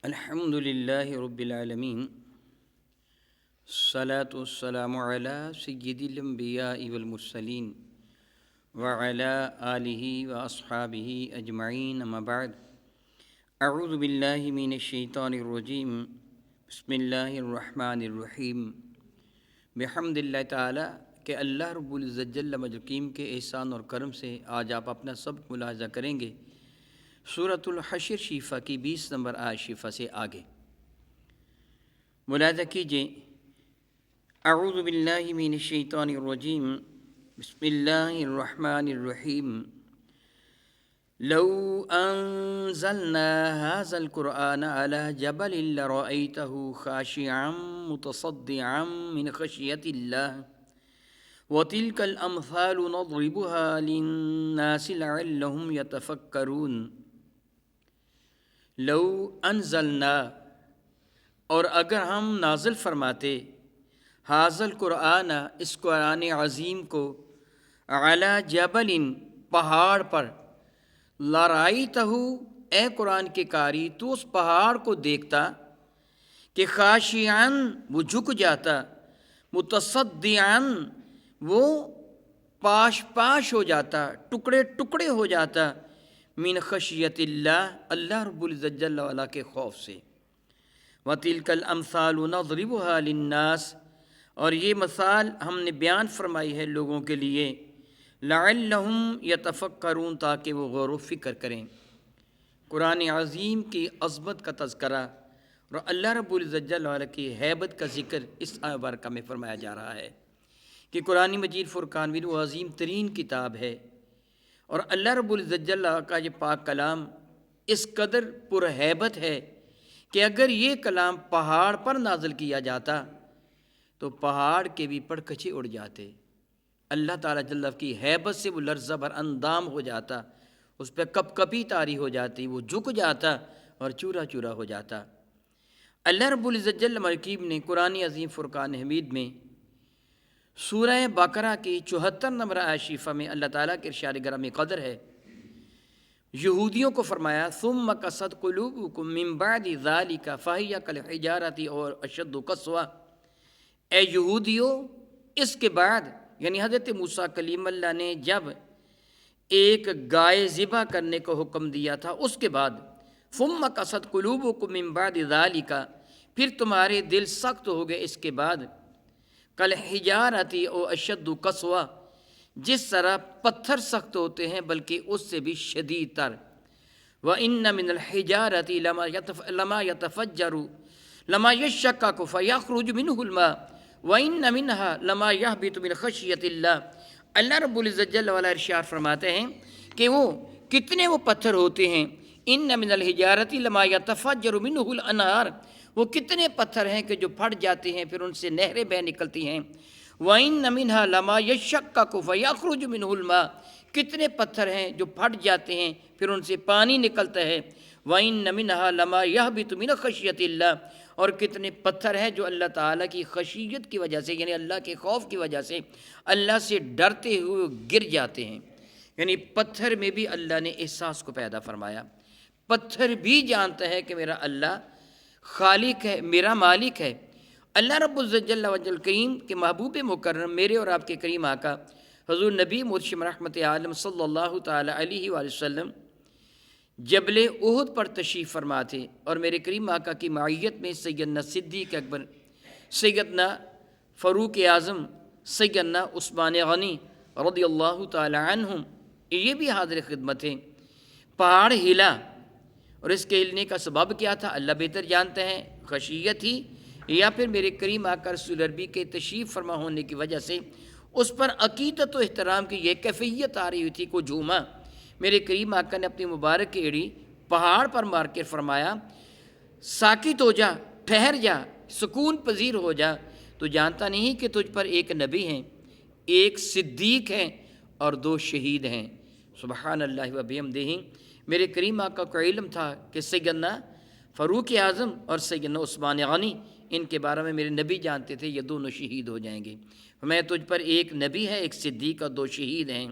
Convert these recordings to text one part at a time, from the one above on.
الحمد للہ رب العالمین الصلاۃ والسلام علی سید الانبیاء والمرسلین وعلی آلہ واصحابہ اجمعین اما بعد اعوذ باللہ من الشیطان الرجیم بسم اللہ الرحمن الرحیم بحمد اللہ تعالی کہ اللہ رب العزت جل مجدہ کے احسان اور کرم سے آج آپ اپنا سبق ملاحظہ کریں گے سورۃ الحشر شیفہ کی 20 نمبر آیت شیفہ سے آگے ملاحظہ کیجئے۔ اعوذ باللہ من الشیطان الرجیم بسم اللہ الرحمن الرحیم لو انزلنا هذا القرآن على جبل لرأيته خاشعا متصدعا من خشية الله وتلك الأمثال نضربها للناس لعلهم يتفكرون۔ لو انزلنا، اور اگر ہم نازل فرماتے، حاضر القرآن، اس قرآن عظیم کو، علی جبل، پہاڑ پر، لرائیتہ، اے قرآن کے قاری تو اس پہاڑ کو دیکھتا کہ خاشعاً، وہ جھک جاتا، متصدعاً، وہ پاش پاش ہو جاتا، ٹکڑے ٹکڑے ہو جاتا، من خشیت اللہ، اللہ رب العزت جل وعلا کے خوف سے۔ وَتِلْكَ الْأَمْثَالُ نَضْرِبُهَا لِلنَّاسِ، اور یہ مثال ہم نے بیان فرمائی ہے لوگوں کے لیے، لَعَلَّهُمْ يَتَفَكَّرُونَ، تاکہ وہ غور و فکر کریں۔ قرآن عظیم کی عظمت کا تذکرہ اور اللہ رب العزت جل وعلا کی ہیبت کا ذکر اس آیت مبارکہ میں فرمایا جا رہا ہے کہ قرآن مجید فرقان بھی وہ عظیم ترین کتاب ہے، اور اللہ رب العزت جل کا یہ پاک کلام اس قدر پر ہیبت ہے کہ اگر یہ کلام پہاڑ پر نازل کیا جاتا تو پہاڑ کے بھی پر کچے اڑ جاتے، اللہ تعالیٰ جل کی ہیبت سے وہ لرزہ بر اندام ہو جاتا، اس پہ کپ کپی طاری ہو جاتی، وہ جھک جاتا اور چورا چورا ہو جاتا۔ اللہ رب العزت جل مرکیب نے قرآن عظیم فرقان حمید میں سورہ بقرہ کی 74 نمبر آیت شریفہ میں اللہ تعالیٰ کے ارشاد گرامی قدر ہے، یہودیوں کو فرمایا ثم قست قلوبکم من بعد ذلک فہی کالحجارۃ اور اشد قسوہ، اے یہودیوں، اس کے بعد، یعنی حضرت موسیٰ کلیم اللہ نے جب ایک گائے ذبح کرنے کا حکم دیا تھا، اس کے بعد ثم قست قلوبکم من بعد ذلک، پھر تمہارے دل سخت ہو گئے اس کے بعد، کالحجارۃ او اشد قسوہ، جس طرح پتھر سخت ہوتے ہیں بلکہ اس سے بھی شدید تر۔ وَإِنَّ مِنَ الْحِجَارَةِ لَمَا يَتَفَجَّرُ لَمَا يَشَّقَّقُ فَيَخْرُجُ مِنْهُ الْمَاءُ وَإِنَّ مِنْهَا لَمَا يَهْبِطُ مِنْ خَشْيَةِ اللَّهِ، اللہ رب العزت جل وعلا ارشاد فرماتے ہیں کہ وہ کتنے وہ پتھر ہوتے ہیں، إِنَّ مِنَ الْحِجَارَةِ لَمَا يَتَفَجَّرُ مِنْهُ الْأَنْهَارُ، وہ کتنے پتھر ہیں کہ جو پھٹ جاتے ہیں پھر ان سے نہریں بہہ نکلتی ہیں۔ وَإِنَّ مِنْهَا لَمَا يَشَّقَّقُ فَيَخْرُجُ مِنْهُ الْمَاءُ، کتنے پتھر ہیں جو پھٹ جاتے ہیں پھر ان سے پانی نکلتا ہے۔ وَإِنَّ مِنْهَا لَمَا يَهْبِطُ مِنْ خَشْيَةِ اللَّهِ، اور کتنے پتھر ہیں جو اللہ تعالیٰ کی خشیت کی وجہ سے، یعنی اللہ کے خوف کی وجہ سے، اللہ سے ڈرتے ہوئے گر جاتے ہیں۔ یعنی پتھر میں بھی اللہ نے احساس کو پیدا فرمایا، پتھر بھی جانتا ہے کہ میرا اللہ خالق ہے، میرا مالک ہے۔ اللہ رب العزت جل وجل کریم کے محبوب مکرم، میرے اور آپ کے کریم آقا حضور نبی مرشد رحمت عالم صلی اللہ تعالی علیہ وآلہ وسلم جبل احد پر تشریف فرما تھے، اور میرے کریم آقا کی معیت میں سیدنا صدیق اکبر، سیدنا فاروق اعظم، سیدنا عثمان غنی رضی اللہ تعالی عنہم، یہ بھی حاضر خدمت ہیں۔ پہاڑ ہلا، اور اس کے ہلنے کا سبب کیا تھا اللہ بہتر جانتے ہیں، خشیت ہی یا پھر میرے کریم آقا رسول عربی کے تشریف فرما ہونے کی وجہ سے اس پر عقیدت و احترام کی یہ کیفیت آ رہی ہوئی تھی کو جھوما۔ میرے کریم آقا نے اپنی مبارک ایڑی پہاڑ پر مار کے فرمایا ساکت ہو جا، ٹھہر جا، سکون پذیر ہو جا، تو جانتا نہیں کہ تجھ پر ایک نبی ہیں، ایک صدیق ہیں اور 2 شہید ہیں۔ سبحان اللہ و بحمدہ۔ میرے کریم آقا کو علم تھا کہ سیدنا فاروق اعظم اور سیدنا عثمان غنی، ان کے بارے میں میرے نبی جانتے تھے یہ دونوں شہید ہو جائیں گے، میں تجھ پر ایک نبی ہے، ایک صدیق اور 2 شہید ہیں۔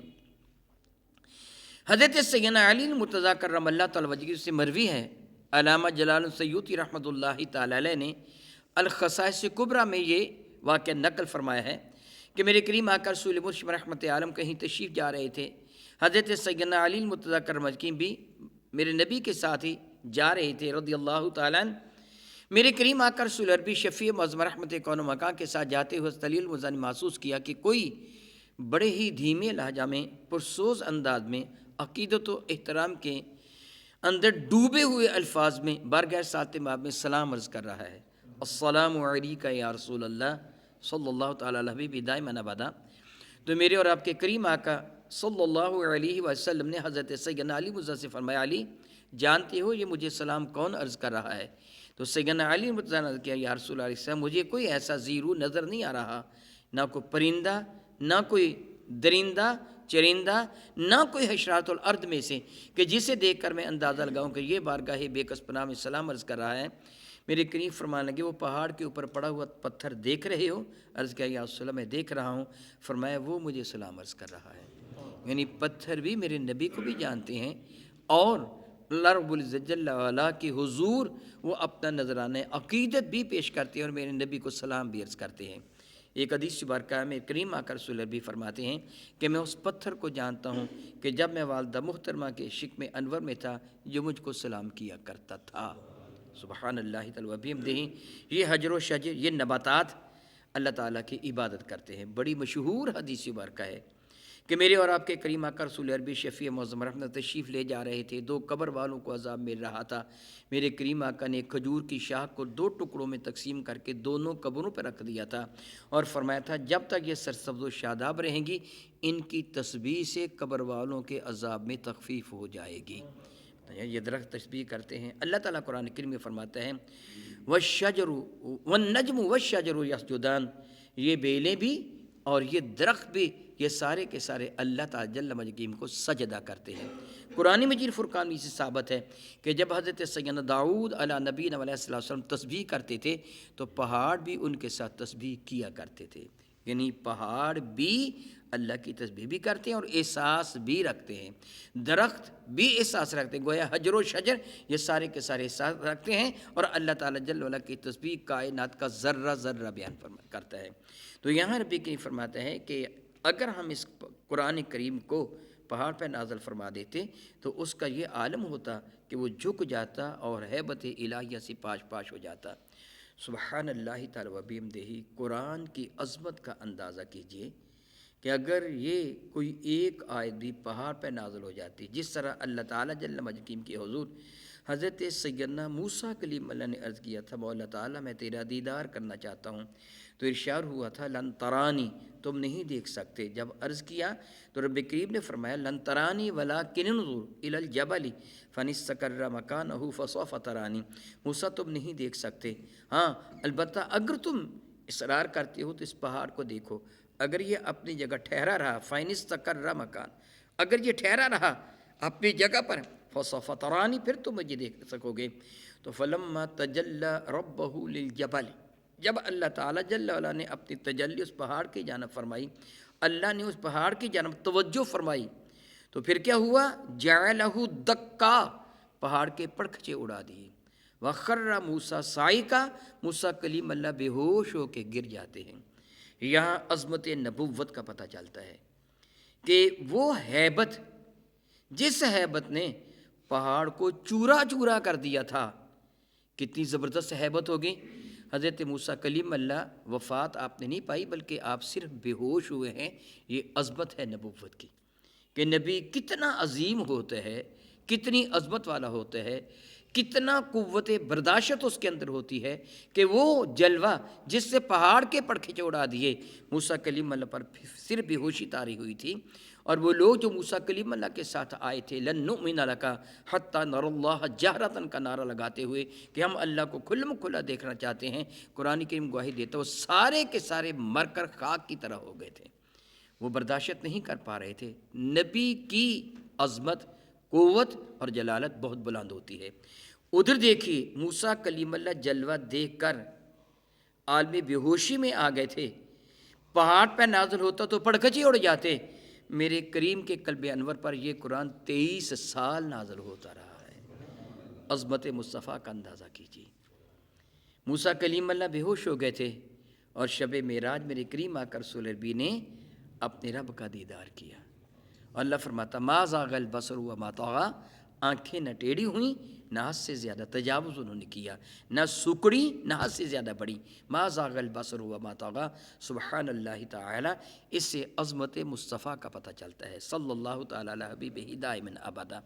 حضرت سیدنا علی المرتضیٰ کرم اللہ تعالی وجہہ سے مروی ہے علامہ جلال السیوطی رحمۃ اللہ تعالی علیہ نے الخصائص کبریٰ میں یہ واقعہ نقل فرمایا ہے کہ میرے کریم آقا رسول مرشد رحمت عالم کہیں تشریف جا رہے تھے، حضرت سیدنا علی المرتضیٰ کرم مکی بھی میرے نبی کے ساتھ ہی جا رہے تھے رضی اللہ تعالیٰ عنہ۔ میرے کریم آقا رسول عربی شفیع معظم رحمت کون و مکان کے ساتھ جاتے ہوئے تلیل المزہ نے محسوس کیا کہ کوئی بڑے ہی دھیمے لہجہ میں پرسوز انداز میں عقیدت و احترام کے اندر ڈوبے ہوئے الفاظ میں بارگاہ ساتھ ماب میں سلام عرض کر رہا ہے، السلام علیکہ یا رسول اللہ صلی اللہ تعالیٰ علیہ حبیبی دائمًا ابدا۔ تو میرے اور آپ کے کریم آقا صلی اللہ علیہ وسلم نے حضرت سیدنا علی مرتضیٰ سے فرمایا، علی جانتے ہو یہ مجھے سلام کون عرض کر رہا ہے؟ تو سیدنا علی مرتضیٰ نے کیا، یا رسول اللہ علیہ وسلم مجھے کوئی ایسا زیرو نظر نہیں آ رہا، نہ کوئی پرندہ، نہ کوئی درندہ چرندہ، نہ کوئی حشرات الارض میں سے کہ جسے دیکھ کر میں اندازہ لگاؤں کہ یہ بارگاہ بے کس پناہ میں سلام عرض کر رہا ہے۔ میرے کریم فرمانے لگے، وہ پہاڑ کے اوپر پڑا ہوا پتھر دیکھ رہے ہو؟ عرض کیا، یا رسول اللہ میں دیکھ رہا ہوں۔ فرمایا وہ مجھے سلام عرض کر رہا ہے۔ یعنی پتھر بھی میرے نبی کو بھی جانتے ہیں، اور اللہ رب العزت جل وعلا کی حضور وہ اپنا نذرانہ عقیدت بھی پیش کرتے ہیں اور میرے نبی کو سلام بھی عرض کرتے ہیں۔ ایک حدیث مبارکہ میں کریم آقا رسول اللہ بھی فرماتے ہیں کہ میں اس پتھر کو جانتا ہوں کہ جب میں والدہ محترمہ کے شکم انور میں تھا جو مجھ کو سلام کیا کرتا تھا۔ سبحان اللہ تعالی و بحمدہ۔ یہ حجر و شجر، یہ نباتات اللہ تعالیٰ کی عبادت کرتے ہیں۔ بڑی مشہور حدیث مبارکہ ہے کہ میرے اور آپ کے کریم آقا رسول عربی شفیع معظم رحمت تشریف لے جا رہے تھے، دو قبر والوں کو عذاب مل رہا تھا۔ میرے کریم آقا نے کھجور کی شاخ کو دو ٹکڑوں میں تقسیم کر کے دونوں قبروں پر رکھ دیا تھا اور فرمایا تھا جب تک یہ سرسبز و شاداب رہیں گی ان کی تسبیح سے قبر والوں کے عذاب میں تخفیف ہو جائے گی۔ یہ درخت تسبیح کرتے ہیں۔ اللہ تعالیٰ قرآن کریم میں فرماتا ہے والشجر والنجم والشجر یسجدان، یہ بیلیں بھی اور یہ درخت بھی، یہ سارے کے سارے اللہ تعالیٰ جل مجدہ کو سجدہ کرتے ہیں۔ قرآن مجید فرقان میں سے ثابت ہے کہ جب حضرت سیدنا داؤد علیہ نبی علیہ السلام تسبیح کرتے تھے تو پہاڑ بھی ان کے ساتھ تسبیح کیا کرتے تھے۔ یعنی پہاڑ بھی اللہ کی تسبیح بھی کرتے ہیں اور احساس بھی رکھتے ہیں، درخت بھی احساس رکھتے ہیں۔ گویا حجر و شجر یہ سارے کے سارے احساس رکھتے ہیں اور اللہ تعالیٰ جل وعلا کی تسبیح کائنات کا ذرہ ذرہ بیان کرتا ہے۔ تو یہاں ربی کریم فرماتا ہے کہ اگر ہم اس قرآن کریم کو پہاڑ پہ نازل فرما دیتے تو اس کا یہ عالم ہوتا کہ وہ جھک جاتا اور ہیبت الہیہ سے پاش پاش ہو جاتا۔ سبحان اللہ تعالی و بحمدہ۔ قرآن کی عظمت کا اندازہ کیجئے کہ اگر یہ کوئی ایک آیت بھی پہاڑ پہ نازل ہو جاتی، جس طرح اللہ تعالیٰ جل مجدہ کے حضور حضرت سیدنا موسیٰ کلیم اللہ نے عرض کیا تھا، مولا تعالیٰ میں تیرا دیدار کرنا چاہتا ہوں، تو ارشاد ہوا تھا لن ترانی، تم نہیں دیکھ سکتے۔ جب عرض کیا تو رب کریم نے فرمایا لن ترانی ولکن انظر الی الجبل فان استقر مکانہ فسوف ترانی۔ موسیٰ تم نہیں دیکھ سکتے، ہاں البتہ اگر تم اصرار کرتے ہو تو اس پہاڑ کو دیکھو، اگر یہ اپنی جگہ ٹھہرا رہا، فان استقر مکان، اگر یہ ٹھہرا رہا اپنی جگہ پر، فسوف ترانی، پھر تم مجھے دیکھ سکو گے۔ تو فلما تجلی ربہ للجبل، جب اللہ تعالیٰ جل وعلا نے اپنی تجلی اس پہاڑ کی جانب فرمائی، اللہ نے اس پہاڑ کی جانب توجہ فرمائی، تو پھر کیا ہوا؟ جعلہ دکا، پہاڑ کے پرکھچے اڑا دیے۔ وخر موسیٰ صاعقہ، موسیٰ کلیم اللہ بے ہوش ہو کے گر جاتے ہیں۔ یہاں عظمت نبوت کا پتہ چلتا ہے کہ وہ ہیبت، جس ہیبت نے پہاڑ کو چورا چورا کر دیا تھا، کتنی زبردست ہیبت ہوگی۔ حضرت موسیٰ کلیم اللہ وفات آپ نے نہیں پائی بلکہ آپ صرف بے ہوش ہوئے ہیں۔ یہ عظمت ہے نبوت کی کہ نبی کتنا عظیم ہوتا ہے، کتنی عظمت والا ہوتا ہے، کتنا قوت برداشت اس کے اندر ہوتی ہے کہ وہ جلوہ جس سے پہاڑ کے پرکھچے اڑا دیے، موسیٰ کلیم اللہ پر صرف بے ہوشی طاری ہوئی تھی، اور وہ لوگ جو موسیٰ کلیم اللہ کے ساتھ آئے تھے لن نؤمن لک حتی نری اللہ جہرۃ کا نعرہ لگاتے ہوئے کہ ہم اللہ کو کھلم کھلا دیکھنا چاہتے ہیں، قرآن کریم گواہی دیتا ہے وہ سارے کے سارے مر کر خاک کی طرح ہو گئے تھے، وہ برداشت نہیں کر پا رہے تھے۔ نبی کی عظمت، قوت اور جلالت بہت بلند ہوتی ہے۔ ادھر دیکھیے موسیٰ کلیم اللہ جلوہ دیکھ کر عالم بے ہوشی میں آ گئے تھے، پہاڑ پہ نازل ہوتا تو پرکھچے اڑ جاتے۔ میرے کریم کے قلب انور پر یہ قرآن 23 سال نازل ہوتا رہا ہے۔ عظمت مصطفیٰ کا اندازہ کیجیے۔ موسیٰ کلیم اللہ بے ہوش ہو گئے تھے اور شب معراج میرے کریم آقا رسول عربی نے اپنے رب کا دیدار کیا۔ اور اللہ فرماتا ما زاغ البصر وما طغیٰ، آنکھیں نہ ٹیڑھی ہوئیں نہ حد سے زیادہ تجاوز انہوں نے کیا، نہ سکڑی نہ حد سے زیادہ بڑی۔ ما زاغ البصر وما طغیٰ، سبحان اللہ تعالی۔ اس سے عظمت مصطفیٰ کا پتہ چلتا ہے، صلی اللہ تعالیٰ علی حبیبہ دائما ابدا۔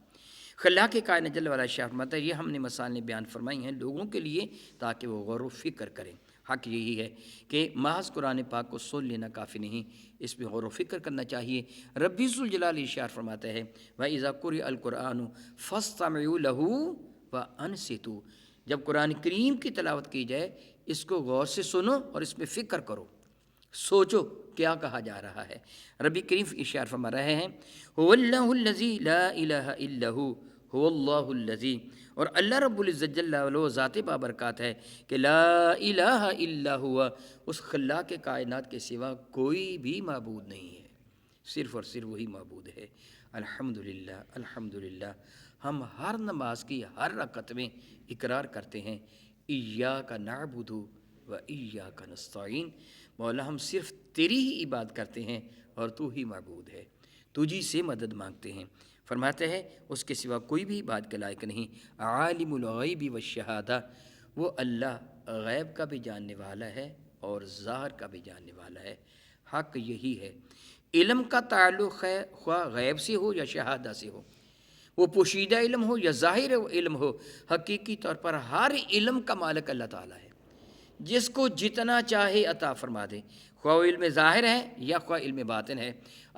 خلاق کائنات جل وعلا شاہ فرماتا ہے یہ ہم نے مثالیں بیان فرمائی ہیں لوگوں کے لیے تاکہ وہ غور و فکر کریں۔ حق یہی ہے کہ محض قرآن پاک کو سن لینا کافی نہیں، اس پہ غور و فکر کرنا چاہیے۔ ربی ذوالجلال ارشاد فرماتا ہے وَإِذَا قُرِئَ الْقُرْآنُ فَاسْتَمِعُوا لَهُ وَأَنصِتُوا، جب قرآن کریم کی تلاوت کی جائے اس کو غور سے سنو اور اس میں فکر کرو، سوچو کیا کہا جا رہا ہے۔ ربی کریم ارشاد فرما رہے ہیں هُوَ اللَّهُ الَّذِي لَا إِلَٰهَ إِلَّا هُوَ هُوَ اللَّهُ الَّذِي، اور اللہ رب العزت جل وعلا ذات بابرکات ہے کہ لا الہ الا ہوا، اس خلاق کائنات کے سوا کوئی بھی معبود نہیں ہے، صرف اور صرف وہی معبود ہے۔ الحمدللہ الحمدللہ، ہم ہر نماز کی ہر رکعت میں اقرار کرتے ہیں ایاک نعبد و ایاک نستعین، مولا ہم صرف تیری ہی عبادت کرتے ہیں اور تو ہی معبود ہے، تجھی سے مدد مانگتے ہیں۔ فرماتے ہیں اس کے سوا کوئی بھی عبادت کے لائق نہیں۔ عالم الغیب والشہادہ، وہ اللہ غیب کا بھی جاننے والا ہے اور ظاہر کا بھی جاننے والا ہے۔ حق یہی ہے، علم کا تعلق ہے خواہ غیب سے ہو یا شہادہ سے ہو، وہ پوشیدہ علم ہو یا ظاہر علم ہو، حقیقی طور پر ہر علم کا مالک اللہ تعالیٰ ہے، جس کو جتنا چاہے عطا فرما دے، خواہ وہ علم ظاہر ہے یا خواہ علم باطن ہے۔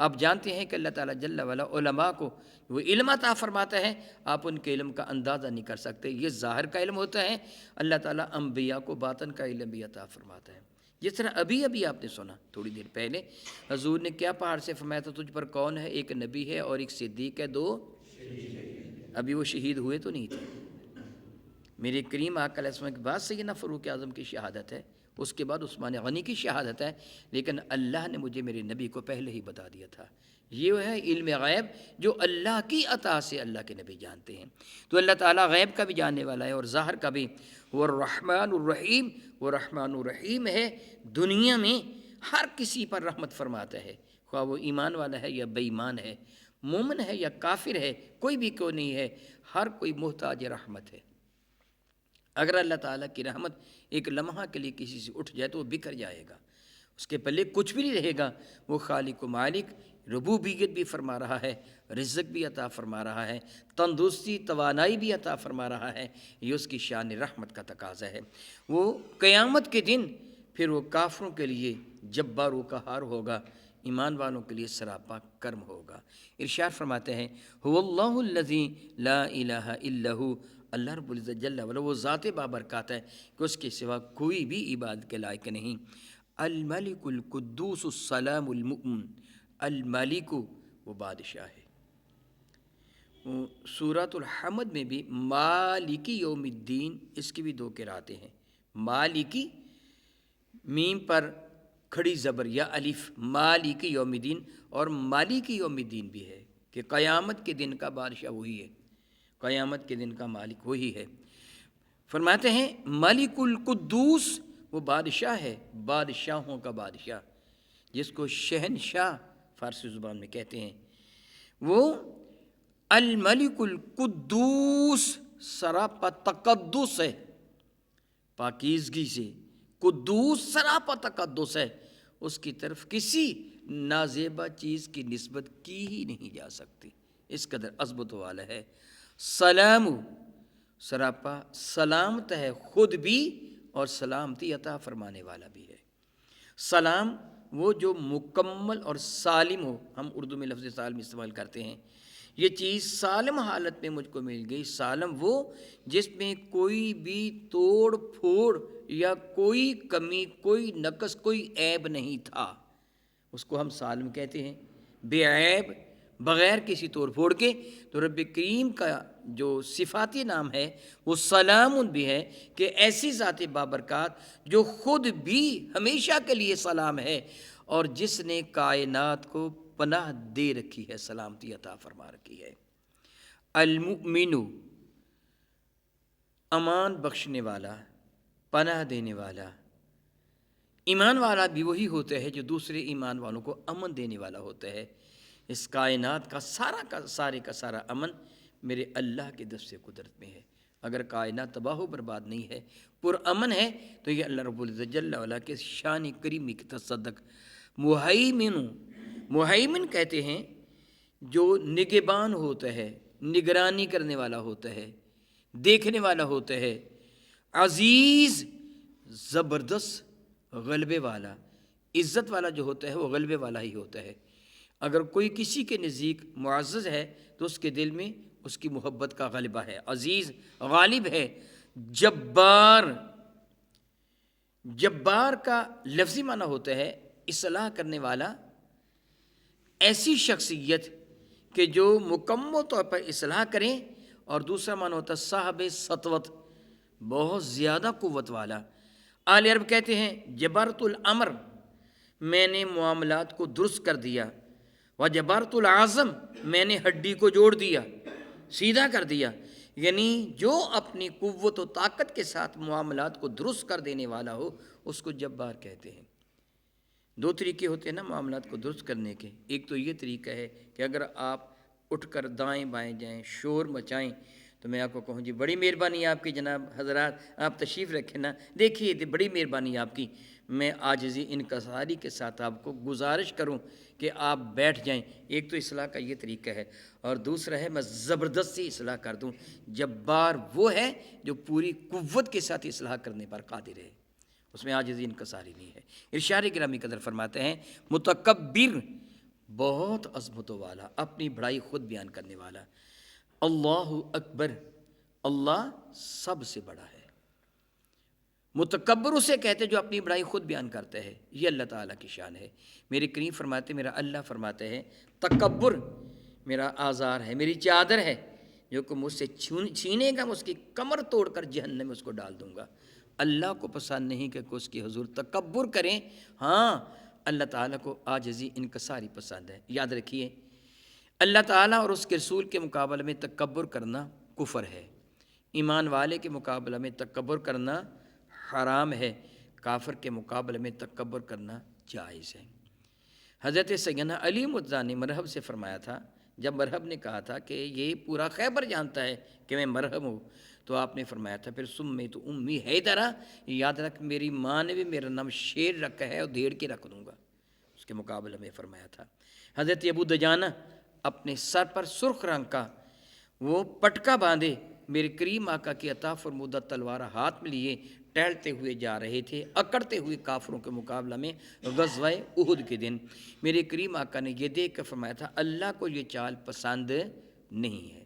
آپ جانتے ہیں کہ اللہ تعالیٰ جل وعلا علماء کو وہ علم عطا فرماتا ہے، آپ ان کے علم کا اندازہ نہیں کر سکتے، یہ ظاہر کا علم ہوتا ہے۔ اللہ تعالیٰ انبیاء کو باطن کا علم بھی عطا فرماتا ہے، جس طرح ابھی آپ نے سنا تھوڑی دیر پہلے حضور نے کیا پہاڑ سے فرمایا تھا تجھ پر کون ہے، ایک نبی ہے اور ایک صدیق ہے، دو ابھی وہ شہید ہوئے تو نہیں تھے۔ میرے کریم آقا علیہ السلام کے بعد سیدنا فاروق اعظم کی شہادت ہے، اس کے بعد عثمان غنی کی شہادت ہے، لیکن اللہ نے مجھے میرے نبی کو پہلے ہی بتا دیا تھا۔ یہ ہے علم غیب جو اللہ کی عطا سے اللہ کے نبی جانتے ہیں۔ تو اللہ تعالیٰ غیب کا بھی جاننے والا ہے اور ظاہر کا بھی۔ وہ الرحمن الرحیم، وہ رحمان الرحیم ہے، دنیا میں ہر کسی پر رحمت فرماتا ہے، خواہ وہ ایمان والا ہے یا بے ایمان ہے، مومن ہے یا کافر ہے، کوئی بھی کوئی نہیں ہے، ہر کوئی محتاج رحمت ہے۔ اگر اللہ تعالیٰ کی رحمت ایک لمحہ کے لیے کسی سے اٹھ جائے تو وہ بکھر جائے گا، اس کے پلے کچھ بھی نہیں رہے گا۔ وہ خالق و مالک، ربوبیت بھی فرما رہا ہے، رزق بھی عطا فرما رہا ہے، تندرستی توانائی بھی عطا فرما رہا ہے، یہ اس کی شان رحمت کا تقاضا ہے۔ وہ قیامت کے دن پھر وہ کافروں کے لیے جبار و قہار ہوگا، ایمان والوں کے لیے سراپا کرم ہوگا۔ ارشاد فرماتے ہیں هو اللہ الذی لا الہ الا هو، اللہ رب العزت جل وعلا وہ ذات بابرکات ہے کہ اس کے سوا کوئی بھی عبادت کے لائق نہیں۔ الملک القدوس السلام المؤمن، الملک وہ بادشاہ ہے۔ سورۃ الحمد میں بھی مالکی یوم الدین، اس کی بھی دو قراتیں ہیں، مالکی میم پر کھڑی زبر یا الف، مالکی یوم الدین، اور مالکی یوم الدین بھی ہے کہ قیامت کے دن کا بادشاہ وہی ہے، قیامت کے دن کا مالک وہی ہے۔ فرماتے ہیں ملک القدوس، وہ بادشاہ ہے، بادشاہوں کا بادشاہ، جس کو شہنشاہ فارسی زبان میں کہتے ہیں۔ وہ الملک القدوس، سراپا تقدس ہے، پاکیزگی سے، قدوس سراپا تقدس ہے، اس کی طرف کسی نازیبہ چیز کی نسبت کی ہی نہیں جا سکتی، اس قدر عظمت والا ہے۔ سلام، سراپا سلامت ہے، خود بھی اور سلامتی عطا فرمانے والا بھی ہے۔ سلام وہ جو مکمل اور سالم ہو، ہم اردو میں لفظ سالم استعمال کرتے ہیں، یہ چیز سالم حالت میں مجھ کو مل گئی۔ سالم وہ جس میں کوئی بھی توڑ پھوڑ یا کوئی کمی، کوئی نقص، کوئی عیب نہیں تھا، اس کو ہم سالم کہتے ہیں، بے عیب، بغیر کسی توڑ پھوڑ کے۔ تو رب کریم کا جو صفاتی نام ہے وہ سلام بھی ہے کہ ایسی ذات بابرکات جو خود بھی ہمیشہ کے لیے سلام ہے اور جس نے کائنات کو پناہ دے رکھی ہے، سلامتی عطا فرما رکھی ہے۔ المؤمن، امان بخشنے والا، پناہ دینے والا۔ ایمان والا بھی وہی ہوتا ہے جو دوسرے ایمان والوں کو امن دینے والا ہوتا ہے۔ اس کائنات کا سارا امن میرے اللہ کے دست قدرت میں ہے۔ اگر کائنات تباہ و برباد نہیں ہے، پر امن ہے، تو یہ اللہ رب العزت جل وعلا کے شان کریمی کی تصدق۔ مہیمن کہتے ہیں جو نگہبان ہوتا ہے، نگرانی کرنے والا ہوتا ہے، دیکھنے والا ہوتا ہے۔ عزیز، زبردست، غلبے والا، عزت والا جو ہوتا ہے وہ غلبے والا ہی ہوتا ہے۔ اگر کوئی کسی کے نزدیک معزز ہے تو اس کے دل میں اس کی محبت کا غلبہ ہے۔ عزیز غالب ہے۔ جبار کا لفظی معنی ہوتا ہے اصلاح کرنے والا، ایسی شخصیت کہ جو مکمل طور پر اصلاح کریں، اور دوسرا معنی ہوتا ہے صاحب سطوت، بہت زیادہ قوت والا۔ اہل عرب کہتے ہیں جبرت الامر، میں نے معاملات کو درست کر دیا، وجبرت العظم، میں نے ہڈی کو جوڑ دیا، سیدھا کر دیا۔ یعنی جو اپنی قوت و طاقت کے ساتھ معاملات کو درست کر دینے والا ہو اس کو جبار کہتے ہیں۔ دو طریقے ہوتے ہیں نا معاملات کو درست کرنے کے۔ ایک تو یہ طریقہ ہے کہ اگر آپ اٹھ کر دائیں بائیں جائیں، شور مچائیں، تو میں آپ کو کہوں جی بڑی مہربانی آپ کی جناب حضرات، آپ تشریف رکھیں نا، دیکھیے بڑی مہربانی آپ کی، میں عاجزی انکساری کے ساتھ آپ کو گزارش کروں کہ آپ بیٹھ جائیں۔ ایک تو اصلاح کا یہ طریقہ ہے، اور دوسرا ہے میں زبردستی اصلاح کر دوں۔ جبار وہ ہے جو پوری قوت کے ساتھ اصلاح کرنے پر قادر ہے، اس میں عاجزی انکساری نہیں ہے۔ ارشاد گرامی قدر فرماتے ہیں متکبر، بہت عظمتوں والا، اپنی بڑائی خود بیان کرنے والا۔ اللہ اکبر، اللہ سب سے بڑا ہے۔ متکبر اسے کہتے جو اپنی بڑائی خود بیان کرتا ہے، یہ اللہ تعالیٰ کی شان ہے۔ میرے کریم فرماتے، میرا اللہ فرماتے ہیں تکبر میرا آزار ہے، میری چادر ہے، جو کہ مجھ سے چھینے گا میں اس کی کمر توڑ کر جہنم میں اس کو ڈال دوں گا۔ اللہ کو پسند نہیں کہ اس کی حضور تکبر کریں، ہاں اللہ تعالیٰ کو عاجزی انکساری پسند ہے۔ یاد رکھیے اللہ تعالیٰ اور اس کے رسول کے مقابلے میں تکبر کرنا کفر ہے، ایمان والے کے مقابلے میں تکبر کرنا حرام ہے، کافر کے مقابلے میں تکبر کرنا جائز ہے۔ حضرت سیدنا علی مرتضیٰ نے مرحب سے فرمایا تھا، جب مرحب نے کہا تھا کہ یہ پورا خیبر جانتا ہے کہ میں مرحب ہوں، تو آپ نے فرمایا تھا پھر سمیت امی حیدرہ، یاد رکھ میری ماں نے بھی میرا نام شیر رکھا ہے اور دھیڑ کے رکھ دوں گا، اس کے مقابلے میں فرمایا تھا۔ حضرت ابو دجانہ اپنے سر پر سرخ رنگ کا وہ پٹکا باندھے میرے کریم آقا کی عطا فرمودہ تلوار ہاتھ میں لیے ٹہلتے ہوئے جا رہے تھے، اکڑتے ہوئے کافروں کے مقابلہ میں غزوہ احد کے دن۔ میرے کریم آقا نے یہ دیکھ کر فرمایا تھا اللہ کو یہ چال پسند نہیں ہے۔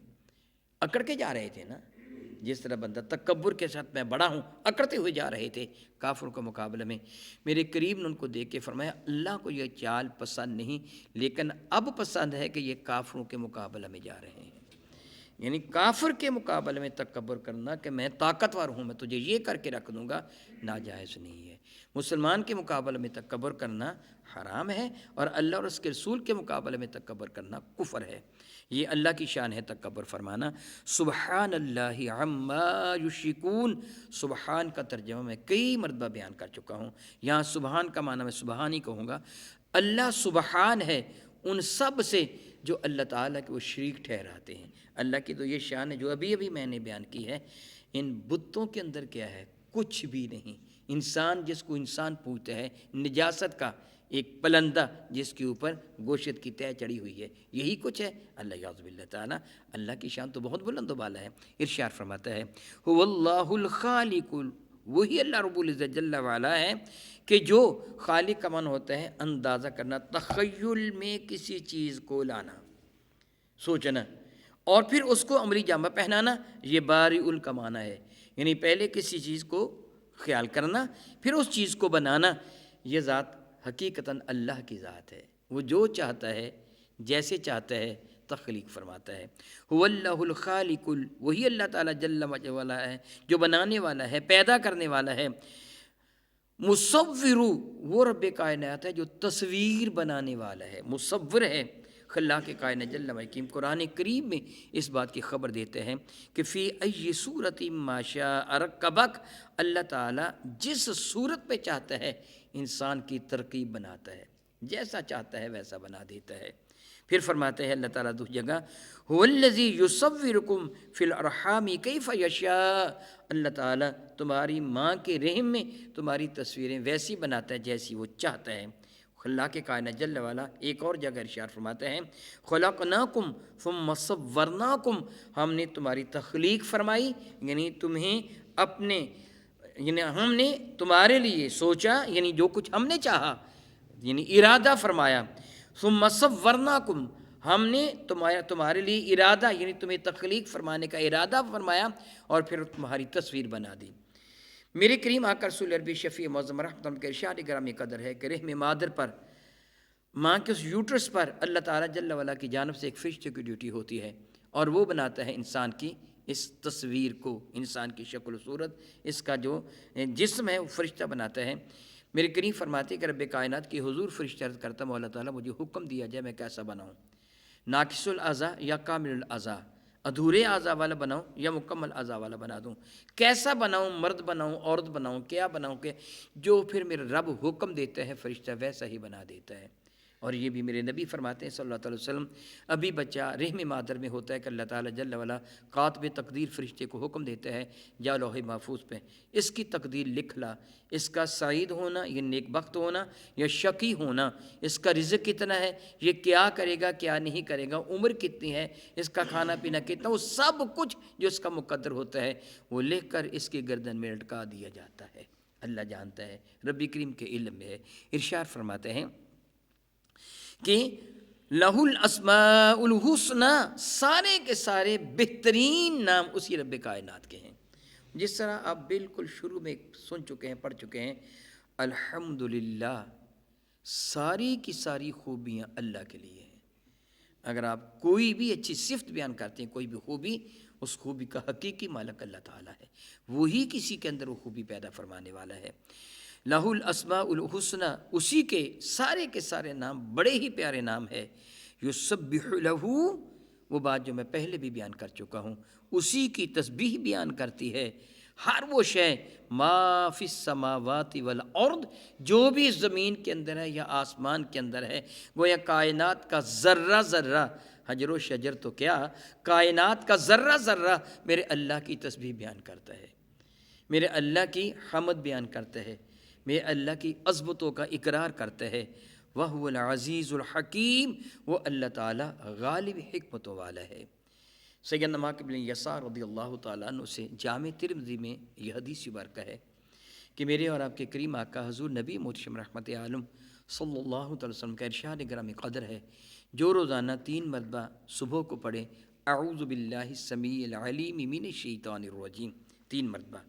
اکڑ کے جا رہے تھے نا، جس طرح بندہ تکبر کے ساتھ میں بڑا ہوں، اکڑتے ہوئے جا رہے تھے کافروں کے مقابلے میں۔ میرے کریم نے ان کو دیکھ کے فرمایا اللہ کو یہ چال پسند نہیں، لیکن اب پسند ہے کہ یہ کافروں کے مقابلے میں جا رہے ہیں۔ یعنی کافر کے مقابلے میں تکبر کرنا کہ میں طاقتور ہوں، میں تجھے یہ کر کے رکھ دوں گا، ناجائز نہیں ہے۔ مسلمان کے مقابلے میں تکبر کرنا حرام ہے، اور اللہ اور اس کے رسول کے مقابلے میں تکبر کرنا کفر ہے۔ یہ اللہ کی شان ہے تکبر فرمانا۔ سبحان اللہ عما یشرکون، سبحان کا ترجمہ میں کئی مرتبہ بیان کر چکا ہوں، یہاں سبحان کا معنی میں سبحان ہی کہوں گا۔ اللہ سبحان ہے ان سب سے جو اللہ تعالیٰ کے وہ شریک ٹھہراتے ہیں۔ اللہ کی تو یہ شان ہے جو ابھی میں نے بیان کی ہے۔ ان بتوں کے اندر کیا ہے؟ کچھ بھی نہیں۔ انسان جس کو انسان پوجتا ہے، نجاست کا ایک پلندہ جس کے اوپر گوشت کی تہ چڑھی ہوئی ہے، یہی کچھ ہے۔ اللہ یعوذ باللہ تعالیٰ، اللہ کی شان تو بہت بلند و بالا ہے۔ ارشاد فرماتا ہے هو اللہ الخالق، وہی اللہ رب العزت جل وعلا ہے کہ جو خالق کا معنی ہوتا ہے اندازہ کرنا، تخیل میں کسی چیز کو لانا، سوچنا، اور پھر اس کو عملی جامہ پہنانا۔ یہ بارئ کا معنی ہے، یعنی پہلے کسی چیز کو خیال کرنا پھر اس چیز کو بنانا۔ یہ ذات حقیقتاً اللہ کی ذات ہے، وہ جو چاہتا ہے جیسے چاہتا ہے تخلیق فرماتا ہے۔ هو اللہ الخالق، وہی اللہ تعالیٰ جل وعلا ہے جو بنانے والا ہے، پیدا کرنے والا ہے۔ مصور، وہ رب کائنات ہے جو تصویر بنانے والا ہے، مصور ہے۔ اللہ کے کائنات جل و علا قرآن کریم میں اس بات کی خبر دیتے ہیں کہ فی ای صورت ما شاء رکبک، اللہ تعالیٰ جس صورت پہ چاہتا ہے انسان کی ترکیب بناتا ہے، جیسا چاہتا ہے ویسا بنا دیتا ہے۔ پھر فرماتے ہیں اللہ تعالیٰ دوسری جگہ هو الذی یصورکم فی الارحام کیف یشاء، اللہ تعالیٰ تمہاری ماں کے رحم میں تمہاری تصویریں ویسی بناتا ہے جیسی وہ چاہتا ہے۔ اللہ کے کائنات جل والا ایک اور جگہ ارشاد فرماتے ہیں خلقناکم ثم صورناکم، ہم نے تمہاری تخلیق فرمائی، یعنی تمہیں اپنے، یعنی ہم نے تمہارے لیے سوچا، یعنی جو کچھ ہم نے چاہا، یعنی ارادہ فرمایا۔ ثم صورناکم، ہم نے تمہارے لیے ارادہ، یعنی تمہیں تخلیق فرمانے کا ارادہ فرمایا اور پھر تمہاری تصویر بنا دی۔ میرے کریم آقا رسول عربی شفیع معظم رحمت کے ارشاد گرامی قدر ہے کہ رحم مادر پر، ماں کے اس یوٹرس پر اللہ تعالیٰ جل وعلا کی جانب سے ایک فرشتے کی ڈیوٹی ہوتی ہے، اور وہ بناتا ہے انسان کی اس تصویر کو، انسان کی شکل و صورت، اس کا جو جسم ہے وہ فرشتہ بناتا ہے۔ میرے کریم فرماتے ہیں کہ رب کائنات کی حضور فرشتہ عرض کرتا مولا تعالیٰ مجھے حکم دیا جائے میں کیسا بناؤں، ناقص الاعضاء یا کامل الاعضاء، ادھورے اعضاء والا بناؤں یا مکمل اعضاء والا بنا دوں، کیسا بناؤں، مرد بناؤں عورت بناؤں، کیا بناؤں، کہ جو پھر میرا رب حکم دیتا ہے فرشتہ ویسا ہی بنا دیتا ہے۔ اور یہ بھی میرے نبی فرماتے ہیں صلی اللہ علیہ وسلم، ابھی بچہ رحم مادر میں ہوتا ہے کہ اللہ تعالیٰ جل وعلا کاتب تقدیر فرشتے کو حکم دیتا ہے جا لوح محفوظ پہ اس کی تقدیر لکھ لا، اس کا سعید ہونا، یہ نیک بخت ہونا یا شقی ہونا، اس کا رزق کتنا ہے، یہ کیا کرے گا کیا نہیں کرے گا، عمر کتنی ہے، اس کا کھانا پینا کتنا، وہ سب کچھ جو اس کا مقدر ہوتا ہے وہ لکھ کر اس کی گردن میں لٹکا دیا جاتا ہے۔ اللہ جانتا ہے، ربی کریم کے علم میں ہے۔ ارشاد فرماتے ہیں کہ لہ الاسماء الحسنی، سارے کے سارے بہترین نام اسی رب کائنات کے ہیں۔ جس طرح آپ بالکل شروع میں سن چکے ہیں، پڑھ چکے ہیں، الحمدللہ، ساری کی ساری خوبیاں اللہ کے لیے ہیں۔ اگر آپ کوئی بھی اچھی صفت بیان کرتے ہیں، کوئی بھی خوبی، اس خوبی کا حقیقی مالک اللہ تعالیٰ ہے، وہی کسی کے اندر وہ خوبی پیدا فرمانے والا ہے۔ لہ الاسماء الحسنی، اسی کے سارے نام بڑے ہی پیارے نام ہے۔ یسبح لہ، وہ بات جو میں پہلے بھی بیان کر چکا ہوں، اسی کی تسبیح بیان کرتی ہے ہر وہ شے ما فی السماوات والارض، جو بھی زمین کے اندر ہے یا آسمان کے اندر ہے، گویا کائنات کا ذرہ ذرہ، حجر و شجر تو کیا، کائنات کا ذرہ ذرہ میرے اللہ کی تسبیح بیان کرتا ہے، میرے اللہ کی حمد بیان کرتا ہے، میرے اللہ کی عظمتوں کا اقرار کرتا ہے۔ وَهُوَ الْعَزِيزُ الْحَكِيمُ، وہ اللہ تعالیٰ غالب حکمتوں والا ہے۔ سیدنا ماقب بن یسار رضی اللہ تعالیٰ عنہ سے جامع ترمذی میں یہ حدیث مبارکہ ہے کہ میرے اور آپ کے کریم آقا حضور نبی محتشم رحمت عالم صلی اللہ علیہ وسلم کا ارشاد گرامی قدر ہے، جو روزانہ 3 مرتبہ صبح کو پڑھے اعوذ باللہ السمیع العلیم من الشیطان الرجیم، 3 مرتبہ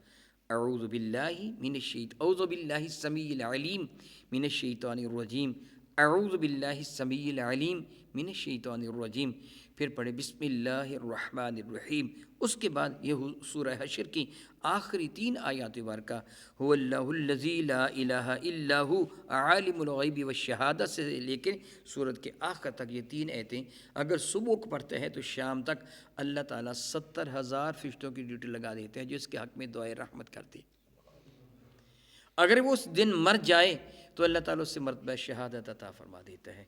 اعوذ باللہ السمیع العلیم من الشیطان الرجیم، اعوذ باللہ السمیع العلیم من الشیطان الرجیم، پھر پڑھے بسم اللہ الرحمن الرحیم۔ اس کے بعد یہ سورہ حشر کی آخری 3 آیات مبارکہ هو اللہ الذی لا الہ الا هو عالم الغیب والشہادہ سے لے کے سورت کے آخر تک یہ 3 آیتیں اگر صبح کو پڑھتے ہیں تو شام تک اللہ تعالیٰ 70,000 فرشتوں کی ڈیوٹی لگا دیتے ہیں جو اس کے حق میں دعائے رحمت کرتے ہیں۔ اگر وہ اس دن مر جائے تو اللہ تعالیٰ اس سے مرتبہ شہادت عطا فرما دیتا ہے،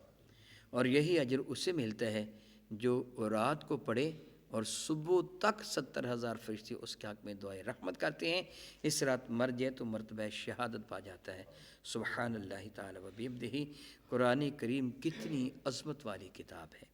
اور یہی اجر اسے ملتا ہے جو رات کو پڑھے اور صبح تک 70,000 فرشتے اس کے حق میں دعائے رحمت کرتے ہیں، اس رات مر جائے تو مرتبہ شہادت پا جاتا ہے۔ سبحان اللہ تعالیٰ و بحمدہ، قرآن کریم کتنی عظمت والی کتاب ہے،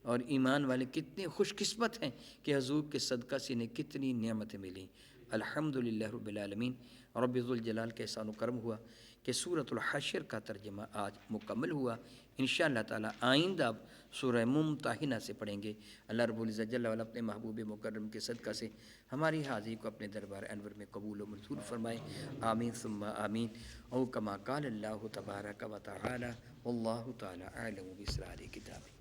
اور ایمان والے کتنے خوش قسمت ہیں کہ حضور کے صدقہ سے انہیں کتنی نعمتیں ملیں۔ الحمدللہ رب العالمین، رب ذوالجلال کا احسان و کرم ہوا کہ سورۃ الحشر کا ترجمہ آج مکمل ہوا۔ انشاءاللہ تعالیٰ آئندہ سورہ ممتحنہ سے پڑھیں گے۔ اللہ رب العزت جل وعلا اپنے محبوب مکرم کے صدقہ سے ہماری حاضری کو اپنے دربار انور میں قبول و منظور فرمائے، آمین ثم آمین۔ او کما قال اللہ تبارک و تعالی، واللہ تعالی اعلم باسرار کتابہ۔